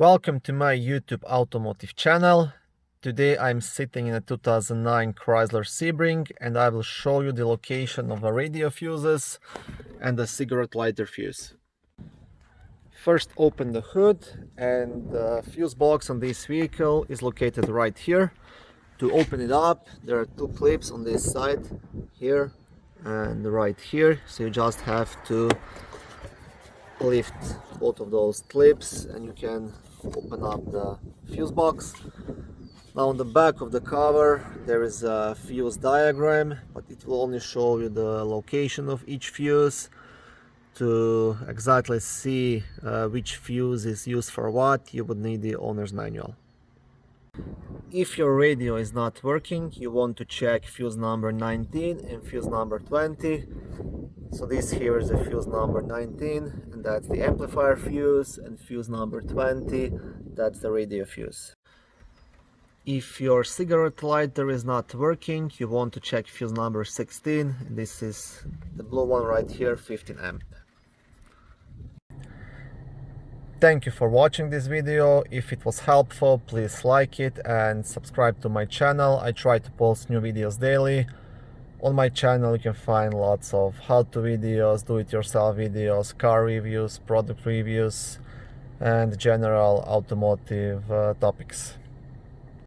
Welcome to my YouTube automotive channel. Today I'm sitting in a 2009 Chrysler Sebring and I will show you the location of the radio fuses and the cigarette lighter fuse. First open the hood, and the fuse box on this vehicle is located right here. To open it up, there are two clips on this side, here and right here, so you just have to lift both of those clips and you can open up the fuse box. Now on the back of the cover there is a fuse diagram, but it will only show you the location of each fuse. To exactly see which fuse is used for what, you would need the owner's manual. If your radio is not working, you want to check fuse number 19 and fuse number 20. So this here is the fuse number 19, and that's the amplifier fuse, and fuse number 20, that's the radio fuse. If your cigarette lighter is not working, you want to check fuse number 16. This is the blue one right here, 15 amp. Thank you for watching this video. If it was helpful, please like it and subscribe to my channel. I try to post new videos daily. On my channel you can find lots of how-to videos, do-it-yourself videos, car reviews, product reviews, and general automotive topics.